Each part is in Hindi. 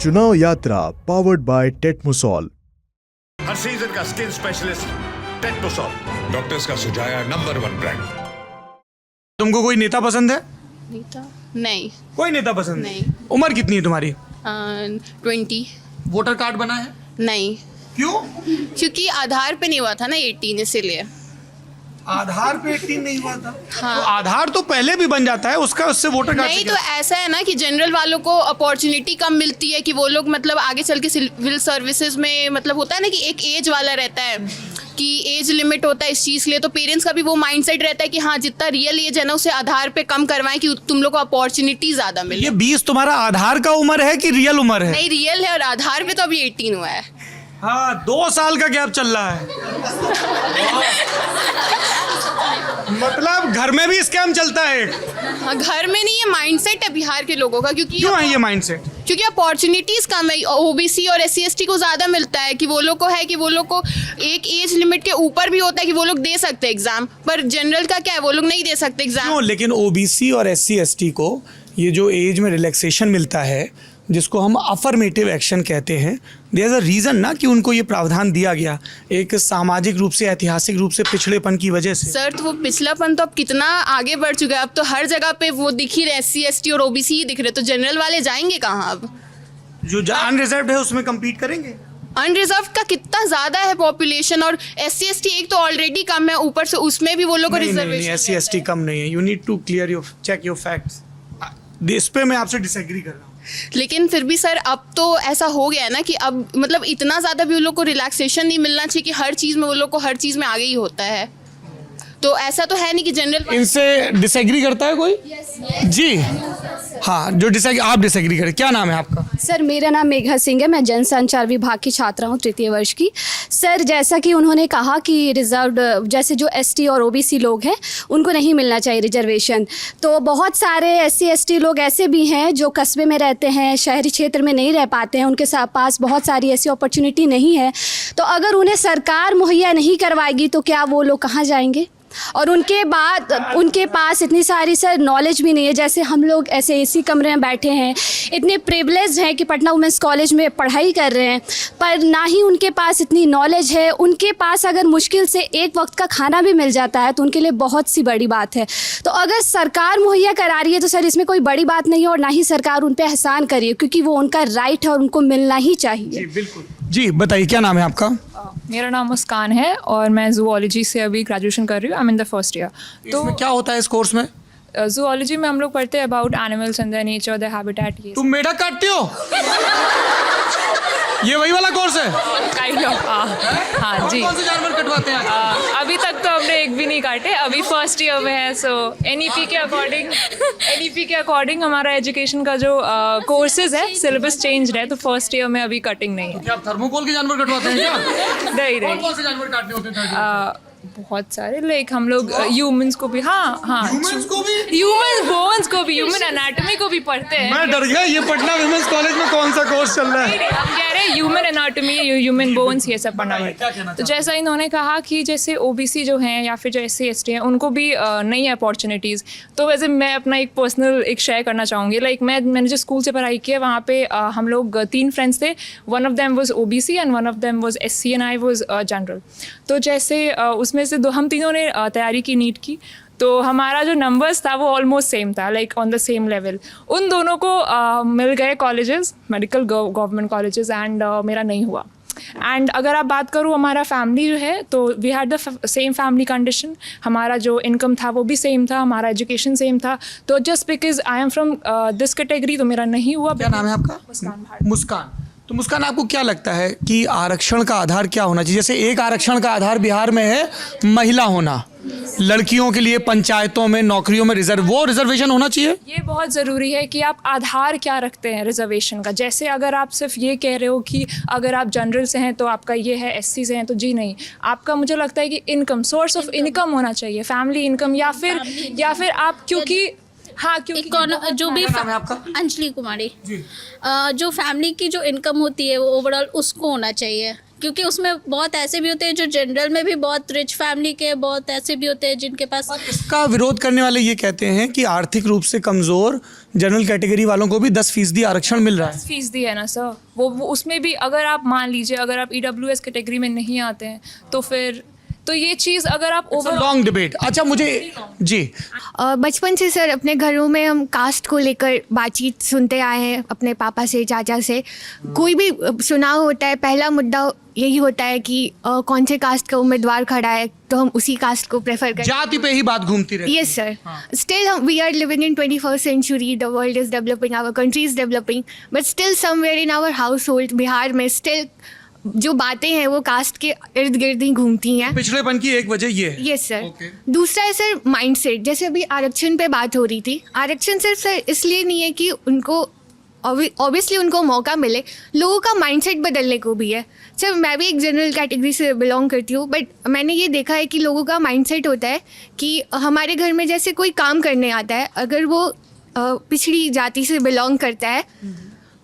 चुनाव यात्रा पावर्ड बाय टेटमोसॉल। हर सीजन का स्किन स्पेशलिस्ट टेटमोसॉल, डॉक्टर्स का सुझाया नंबर 1 ब्रांड। तुमको कोई नेता पसंद है? नेता नहीं। कोई नेता पसंद नहीं। उम्र कितनी है तुम्हारी? 20। वोटर कार्ड बना है? नहीं, क्यों? क्योंकि आधार पे नहीं हुआ था ना 18, इसीलिए। आधार पे 18 नहीं हुआ था? हाँ। तो आधार तो पहले भी बन जाता है उसका, उससे वोटर कार्ड नहीं, तो ऐसा है ना कि जनरल वालों को अपॉर्चुनिटी कम मिलती है कि वो लोग मतलब आगे चल के सिविल सर्विसेज में, मतलब होता है ना कि एक एज वाला रहता है कि एज लिमिट होता है इस चीज़ के लिए, तो पेरेंट्स का भी वो माइंडसेट रहता है कि हाँ जितना रियल एज है ना उसे आधार पे कम करवाएं कि तुम लोग को अपॉर्चुनिटी ज़्यादा मिले। ये 20 तुम्हारा आधार का उम्र है कि रियल उम्र है? नहीं, रियल है, और आधार पे तो अभी 18 हुआ है। हाँ, 2 साल का गैप चल रहा है। मतलब घर में भी स्कैम चलता है। हाँ, घर में नहीं, ये माइंडसेट है बिहार के लोगों का, क्योंकि क्यों है ये माइंडसेट? क्योंकि अपॉर्चुनिटीज कम है। ओबीसी और SC/ST को ज़्यादा मिलता है कि वो लोग को है कि वो लोग को एक एज लिमिट के ऊपर भी होता है कि वो लोग दे सकते हैं एग्जाम, पर जनरल का क्या है, वो लोग नहीं दे सकते एग्जाम। क्यों? लेकिन ओबीसी और SC/ST को ये जो एज में रिलैक्सेशन मिलता है, जिसको हम अफर्मेटिव एक्शन कहते हैं, देयर इज अ रीज़न ना कि उनको ये प्रावधान दिया गया, एक सामाजिक रूप से, ऐतिहासिक रूप से पिछड़ेपन की वजह से। सर, तो वो पिछलापन तो अब कितना आगे बढ़ चुका है, अब तो हर जगह पे वो दिख ही रहे, SC/ST और OBC ही दिख रहे, तो जनरल वाले जाएंगे कहाँ अब? जो अनरिजर्व्ड है उसमें कम्पीट करेंगे। अनरिजर्व का कितना ज़्यादा है पॉपुलेशन, और SC/ST एक तो ऑलरेडी कम है, ऊपर से उसमें भी वो लोग को रिजर्वेशन। SC/ST कम नहीं है। You need to clear your check your facts. इस पे मैं आपसे डिसएग्री कर रहा हूँ। लेकिन फिर भी सर अब तो ऐसा हो गया है ना कि अब मतलब इतना ज़्यादा भी उन लोग को रिलैक्सेशन नहीं मिलना चाहिए कि हर चीज़ में वो लोग को हर चीज़ में आगे ही होता है। तो ऐसा तो है नहीं कि जनरल। इनसे डिसएग्री करता है कोई? जी हाँ, जो आप डिसएग्री करें। क्या नाम है आपका? सर, मेरा नाम मेघा सिंह है। मैं जनसंचार विभाग की छात्रा हूँ, 3य वर्ष की। सर, जैसा कि उन्होंने कहा कि रिजर्व्ड जैसे जो ST और OBC लोग हैं उनको नहीं मिलना चाहिए रिजर्वेशन, तो बहुत सारे SC/ST लोग ऐसे भी हैं जो कस्बे में रहते हैं, शहरी क्षेत्र में नहीं रह पाते हैं, उनके पास बहुत सारी ऐसी अपॉर्चुनिटी नहीं है, तो अगर उन्हें सरकार मुहैया नहीं करवाएगी तो क्या वो लोग कहाँ जाएंगे? और उनके बाद उनके पास इतनी सारी सर नॉलेज भी नहीं है, जैसे हम लोग ऐसे AC कमरे में बैठे हैं, इतने प्रिविलेज हैं कि पटना वुमेंस कॉलेज में पढ़ाई कर रहे हैं, पर ना ही उनके पास इतनी नॉलेज है। उनके पास अगर मुश्किल से एक वक्त का खाना भी मिल जाता है तो उनके लिए बहुत सी बड़ी बात है। तो अगर सरकार मुहैया करा रही है तो सर इसमें कोई बड़ी बात नहीं है, और ना ही सरकार उन पर एहसान करिए, क्योंकि वो उनका राइट है और उनको मिलना ही चाहिए। जी बिल्कुल। जी बताइए, क्या नाम है आपका? मेरा नाम मुस्कान है और मैं जूलॉजी से अभी ग्रेजुएशन कर रही हूँ। I am in the first year. तो क्या होता है इस कोर्स में? जूलॉजी में हम लोग पढ़ते हैं about animals and their nature, their habitat. ये तुम मेढक काटते हो? ये वही वाला कोर्स है? Kind of. हाँ जी। कौन से जानवर कटवाते हैं? अभी तक तो हमने एक भी नहीं काटे, अभी फर्स्ट ईयर में है। सो NEP के अकॉर्डिंग हमारा एजुकेशन का जो कोर्सेज है, सिलेबस चेंज है, तो फर्स्ट ईयर में अभी कटिंग नहीं है। क्या आप थर्मोकोल के जानवर कटवाते हैं क्या? नहीं। कौन से जानवर काटने होते हैं? बहुत सारे, लाइक हम लोग ह्यूमंस को भी, ह्यूमन बोन्स को भी, ह्यूमन एनाटॉमी को भी पढ़ते हैं। मैं डर गया, ये पटना वुमेन्स कॉलेज में कौन सा कोर्स चल रहा है? हम कह रहे हैं ह्यूमन एनाटॉमी, ह्यूमन बोन्स, ये सब पढ़ना पड़ता है। तो जैसा इन्होंने कहा कि जैसे OBC जो हैं या फिर जो SC/ST हैं उनको भी नई है अपॉर्चुनिटीज़, तो वैसे मैं अपना एक पर्सनल शेयर करना चाहूँगी। लाइक मैंने जो स्कूल से पढ़ाई की है वहाँ पे हम लोग 3 फ्रेंड्स थे। One of them was OBC and one of them was SC and I was general. तो जैसे उसमें से हम तीनों ने तैयारी की नीट की, तो हमारा जो नंबर्स था वो ऑलमोस्ट सेम था, like on the same level. उन दोनों को मिल गए colleges, medical government colleges, and मेरा नहीं हुआ। एंड अगर आप बात करूँ हमारा फैमिली जो है, तो we had the same family condition. हमारा जो इनकम था वो भी सेम था, हमारा एजुकेशन सेम था। तो just because I am from this category तो मेरा नहीं हुआ। क्या नाम है आपका? मुस्कान। तो मुस्कान, आपको क्या लगता है कि आरक्षण का आधार क्या होना चाहिए? जैसे एक आरक्षण का आधार बिहार में है महिला होना, लड़कियों के लिए पंचायतों में, नौकरियों में रिजर्वेशन होना चाहिए। ये बहुत ज़रूरी है कि आप आधार क्या रखते हैं रिजर्वेशन का। जैसे अगर आप सिर्फ ये कह रहे हो कि अगर आप जनरल से हैं तो आपका ये है, SC से हैं तो जी नहीं, आपका मुझे लगता है कि इनकम, सोर्स ऑफ इनकम होना चाहिए, फैमिली इनकम, या फिर आप क्योंकि जो भी अंजलि कुमारी, जो फैमिली की जो इनकम होती है वो ओवरऑल उसको होना चाहिए क्योंकि उसमें बहुत ऐसे भी होते हैं जो जनरल में भी बहुत रिच फैमिली के, बहुत ऐसे भी होते हैं जिनके पास। इसका विरोध करने वाले ये कहते हैं कि आर्थिक रूप से कमज़ोर जनरल कैटेगरी वालों को भी 10% आरक्षण मिल रहा है। फीसदी है ना सर, वो उसमें भी अगर आप मान लीजिए अगर आप EWS कैटेगरी में नहीं आते हैं तो फिर तो ये चीज़ अगर आप ओवर लॉन्ग डिबेट। अच्छा मुझे जी बचपन से सर अपने घरों में हम कास्ट को लेकर बातचीत सुनते आए हैं अपने पापा से, चाचा से। कोई भी चुनाव होता है, पहला मुद्दा यही होता है कि कौन से कास्ट का उम्मीदवार खड़ा है तो हम उसी कास्ट को प्रेफर करें। जाति पे ही बात घूमती रहती है। Yes sir, still we are living in 21st century, the world is developing, our country is developing, but still somewhere in our household Bihar में स्टिल जो बातें हैं वो कास्ट के इर्द गिर्द ही घूमती हैं। पिछड़ेपन की एक वजह ये है। Yes sir. दूसरा है सर माइंडसेट। जैसे अभी आरक्षण पे बात हो रही थी, आरक्षण सिर्फ सर इसलिए नहीं है कि उनको ऑब्वियसली उनको मौका मिले, लोगों का माइंडसेट बदलने को भी है। सर मैं भी एक जनरल कैटेगरी से बिलोंग करती हूँ, बट मैंने ये देखा है कि लोगों का माइंडसेट होता है कि हमारे घर में जैसे कोई काम करने आता है, अगर वो पिछड़ी जाति से बिलोंग करता है,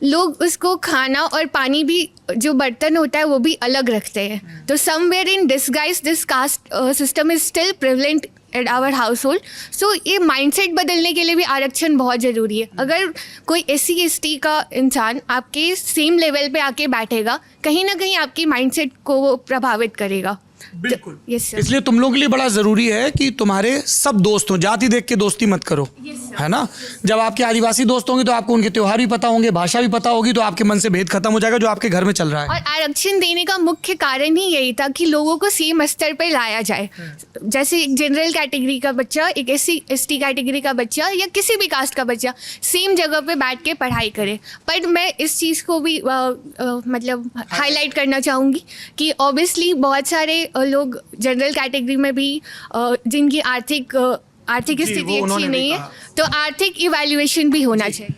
लोग उसको खाना और पानी भी जो बर्तन होता है वो भी अलग रखते हैं। तो somewhere in disguise this caste system is still prevalent at our household. So ये माइंडसेट बदलने के लिए भी आरक्षण बहुत ज़रूरी है। अगर कोई SC ST का इंसान आपके सेम लेवल पे आके बैठेगा, कहीं ना कहीं आपकी माइंडसेट को वो प्रभावित करेगा। बिल्कुल। Yes sir. इसलिए तुम लोगों के लिए बड़ा ज़रूरी है कि तुम्हारे सब दोस्त हों, जाति देख के दोस्ती मत करो, है ना। जब आपके आदिवासी दोस्त होंगे तो आपको उनके त्यौहार भी पता होंगे, भाषा भी पता होगी, तो आपके मन से भेद खत्म हो जाएगा जो आपके घर में चल रहा है। और आरक्षण देने का मुख्य कारण ही यही था कि लोगों को सेम स्तर पर लाया जाए। जैसे एक जनरल कैटेगरी का बच्चा, एक SC ST कैटेगरी का बच्चा या किसी भी कास्ट का बच्चा सेम जगह पे बैठ के पढ़ाई करे। पर मैं इस चीज़ को भी मतलब हाईलाइट करना चाहूँगी कि ऑब्वियसली बहुत सारे लोग जनरल कैटेगरी में भी जिनकी आर्थिक स्थिति अच्छी नहीं है, तो आर्थिक इवैल्यूएशन भी होना चाहिए।